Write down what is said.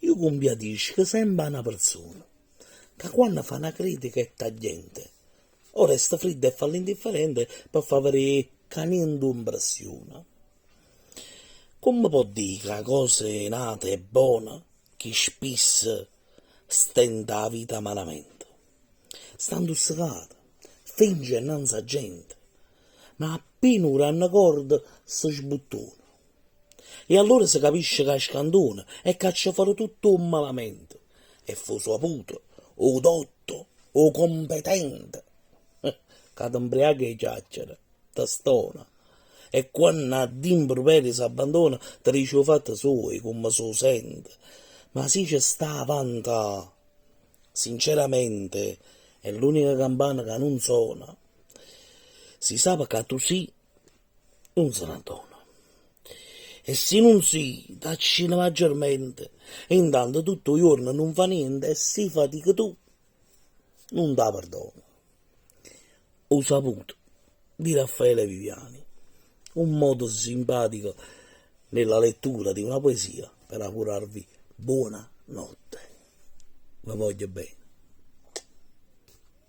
io compiatisco che sembra una persona che quando fa una critica è tagliente, o resta fredda e fa l'indifferente per far vedere che niente impressiona. Come può dire che la cosa nata è buona, che spesso stenta la vita malamente? Stando ussicata, finge innanzi a gente, ma appena ora hanno corda si sbuttona. E allora si capisce che è scandona e che ci farà tutto un malamente. E fu saputo, o dotto, o competente. Che t'imbriaca e chiacchiera, tastona. E quando a d'improperi si abbandona, ti dice il fatto suo, come si sente. Ma si ci sta avanti, sinceramente, è l'unica campana che non suona. Si sa che tu sì, non se ne dona. E se non si, taccina maggiormente. E intanto tutto il giorno non fa niente e si fatica tu, non dà perdono. Ho saputo di Raffaele Viviani, un modo simpatico nella lettura di una poesia per augurarvi buona notte. Vi voglio bene.